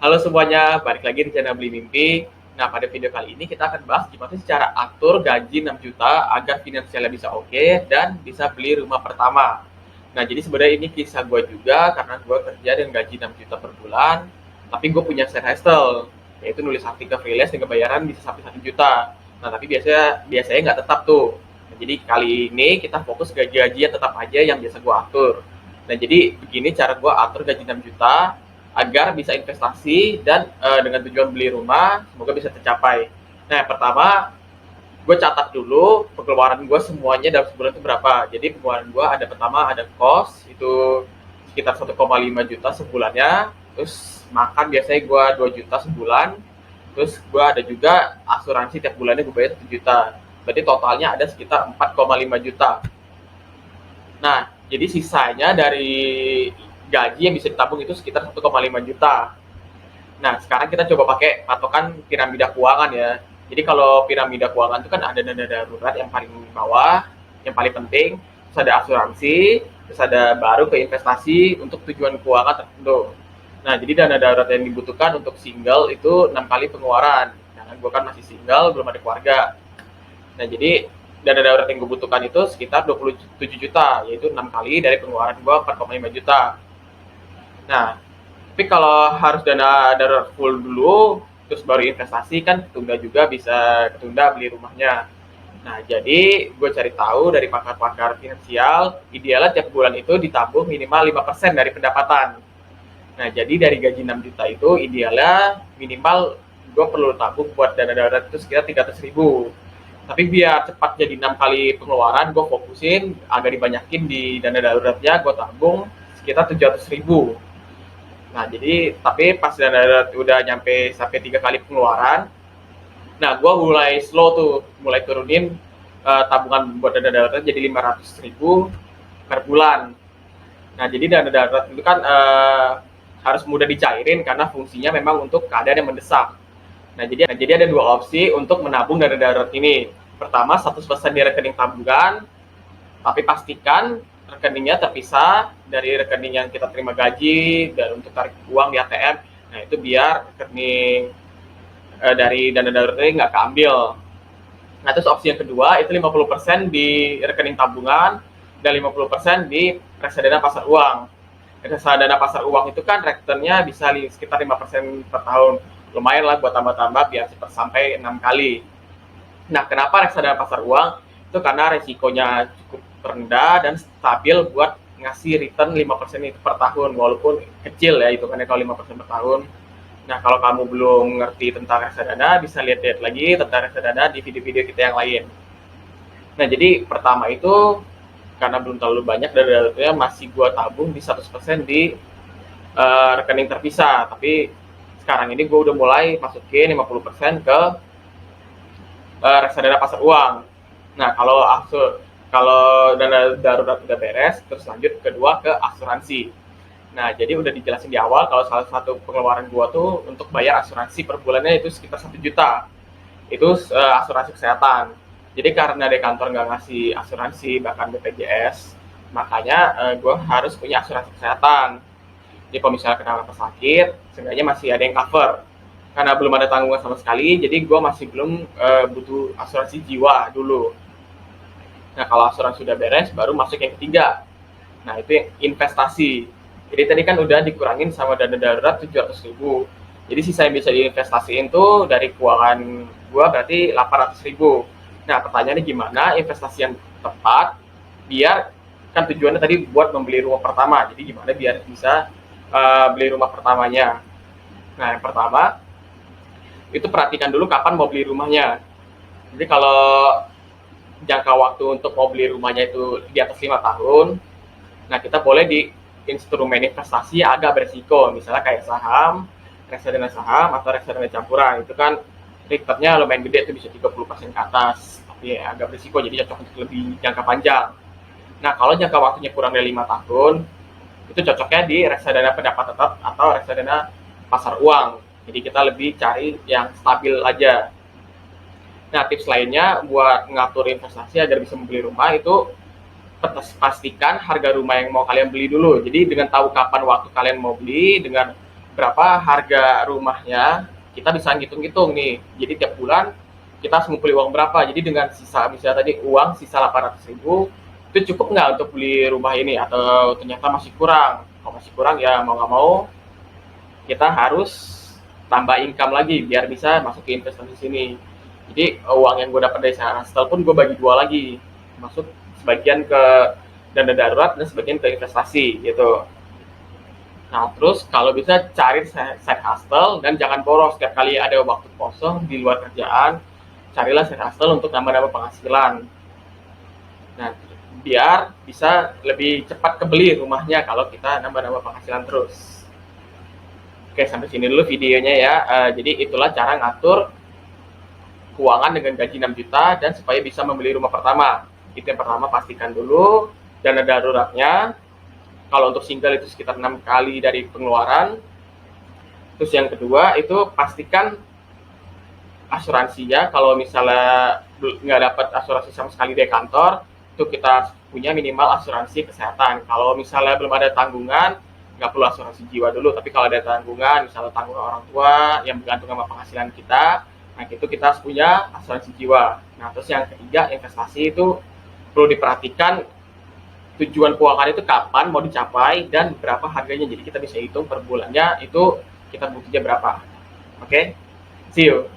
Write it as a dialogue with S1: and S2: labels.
S1: Halo semuanya, balik lagi di channel Beli Mimpi. Nah, pada video kali ini kita akan bahas gimana sih cara atur gaji 6 juta agar finansialnya bisa oke dan bisa beli rumah pertama. Nah, jadi sebenarnya ini kisah gue juga karena gue kerja dengan gaji 6 juta per bulan, tapi gue punya side hustle, yaitu nulis artikel freelance dengan bayaran bisa sampai 1 juta. Nah, tapi biasanya biasanya nggak tetap tuh. Nah, jadi kali ini kita fokus gaji-gaji yang tetap aja yang biasa gue atur. Nah, jadi begini cara gue atur gaji 6 juta agar bisa investasi dan dengan tujuan beli rumah semoga bisa tercapai. Nah, yang pertama gue catat dulu pengeluaran gue semuanya dalam sebulan itu berapa. Jadi pengeluaran gue ada pertama ada kos itu sekitar 1,5 juta sebulannya, terus makan biasanya gue 2 juta sebulan, terus gue ada juga asuransi tiap bulannya gue bayar 1 juta. Berarti totalnya ada sekitar 4,5 juta. Nah, jadi sisanya dari gaji yang bisa ditabung itu sekitar 1,5 juta. Nah, sekarang kita coba pakai patokan piramida keuangan ya. Jadi kalau piramida keuangan itu kan ada dana darurat yang paling bawah, yang paling penting, terus ada asuransi, terus ada baru ke investasi untuk tujuan keuangan tertentu. Nah, jadi dana darurat yang dibutuhkan untuk single itu 6 kali pengeluaran. Karena gue kan masih single, belum ada keluarga. Nah, jadi dana darurat yang gue butuhkan itu sekitar 27 juta, yaitu 6 kali dari pengeluaran gue 4,5 juta. Nah, tapi kalau harus dana darurat full dulu, terus baru investasi kan ketunda juga bisa ketunda beli rumahnya. Nah, jadi gue cari tahu dari pakar-pakar finansial, idealnya tiap bulan itu ditabung minimal 5% dari pendapatan. Nah, jadi dari gaji 6 juta itu idealnya minimal gue perlu tabung buat dana darurat itu sekitar 300.000. Tapi biar cepat jadi 6 kali pengeluaran, gue fokusin agak dibanyakin di dana daruratnya, gue tabung sekitar 700.000. Nah, jadi tapi pas dana darurat udah nyampe sampai 3 kali pengeluaran, nah gue mulai slow tuh, mulai turunin tabungan buat dana darurat jadi 500.000 per bulan. Nah, jadi dana darurat itu kan harus mudah dicairin karena fungsinya memang untuk keadaan yang mendesak. Nah, jadi ada dua opsi untuk menabung dana darurat ini. Pertama, 100% di rekening tabungan, tapi pastikan rekeningnya terpisah dari rekening yang kita terima gaji dan untuk tarik uang di ATM. Nah, itu biar rekening dari dana darurat ini nggak keambil. Nah, terus opsi yang kedua itu 50% di rekening tabungan dan 50% di reksadana pasar uang. Reksadana pasar uang itu kan returnnya bisa sekitar 5% per tahun. Lumayan lah buat tambah-tambah biar cepat sampai 6 kali. Nah, kenapa reksadana pasar uang? Itu karena resikonya cukup rendah dan stabil buat ngasih return 5% itu per tahun, walaupun kecil ya itu kan kalau 5% per tahun. Nah, kalau kamu belum ngerti tentang reksadana, bisa lihat-lihat lagi tentang reksadana di video-video kita yang lain. Nah, jadi pertama itu karena belum terlalu banyak dana daruratnya masih gua tabung di 100% di rekening terpisah, tapi sekarang ini gue udah mulai masukin 50% ke reksadana pasar uang. Nah, kalau dana darurat udah beres, terus lanjut kedua ke asuransi. Nah, jadi udah dijelasin di awal kalau salah satu pengeluaran gua tuh untuk bayar asuransi per bulannya itu sekitar 1 juta. Itu asuransi kesehatan. Jadi karena di kantor nggak ngasih asuransi bahkan BPJS, makanya gua harus punya asuransi kesehatan. Jadi kalau misalnya kenapa sakit, seenggaknya masih ada yang cover. Karena belum ada tanggungan sama sekali, jadi gue masih belum butuh asuransi jiwa dulu. Nah, kalau asuransi sudah beres, baru masuk yang ketiga. Nah, itu yang investasi. Jadi tadi kan udah dikurangin sama dana darurat 700.000. Jadi sisa yang bisa diinvestasiin tuh dari keuangan gue berarti 800.000. Nah, pertanyaannya gimana investasi yang tepat biar kan tujuannya tadi buat membeli rumah pertama. Jadi gimana biar bisa beli rumah pertamanya. Nah, yang pertama itu perhatikan dulu kapan mau beli rumahnya. Jadi kalau jangka waktu untuk mau beli rumahnya itu di atas 5 tahun, nah kita boleh di instrumen investasi yang agak beresiko, misalnya kayak saham, reksadana saham, atau reksadana campuran. Itu kan returnnya lumayan gede, itu bisa 30% ke atas, tapi agak beresiko, jadi cocok untuk lebih jangka panjang. Nah, kalau jangka waktunya kurang dari 5 tahun, itu cocoknya di reksadana pendapat tetap atau reksadana pasar uang. Jadi kita lebih cari yang stabil aja. Nah, tips lainnya buat ngatur investasi agar bisa membeli rumah itu pastikan harga rumah yang mau kalian beli dulu. Jadi dengan tahu kapan waktu kalian mau beli, dengan berapa harga rumahnya, kita bisa ngitung-ngitung nih. Jadi tiap bulan kita harus ngumpulin uang berapa. Jadi dengan sisa, misalnya tadi uang sisa 800.000, itu cukup nggak untuk beli rumah ini, atau ternyata masih kurang. Kalau masih kurang ya mau nggak mau kita harus tambah income lagi biar bisa masuk ke investasi sini. Jadi uang yang gue dapat dari side hustle pun gue bagi dua lagi, masuk sebagian ke dana darurat dan sebagian ke investasi gitu. Nah, terus kalau bisa cari side hustle dan jangan boros. Setiap kali ada waktu kosong di luar kerjaan, carilah side hustle untuk nambah-nambah penghasilan. Nah, biar bisa lebih cepat kebeli rumahnya kalau kita nambah-nambah penghasilan terus. Oke, sampai sini dulu videonya ya. Jadi itulah cara ngatur keuangan dengan gaji 6 juta dan supaya bisa membeli rumah pertama. Itu yang pertama, pastikan dulu dana daruratnya. Kalau untuk single itu sekitar 6 kali dari pengeluaran. Terus yang kedua itu pastikan asuransinya. Kalau misalnya nggak dapat asuransi sama sekali dari kantor, itu kita punya minimal asuransi kesehatan. Kalau misalnya belum ada tanggungan, nggak perlu asuransi jiwa dulu. Tapi kalau ada tanggungan, misalnya tanggungan orang tua yang bergantung sama penghasilan kita, nah itu kita harus punya asuransi jiwa. Nah, terus yang ketiga, investasi itu perlu diperhatikan tujuan keuangan itu kapan mau dicapai dan berapa harganya. Jadi kita bisa hitung per bulannya itu kita butuhnya berapa. Oke, see you.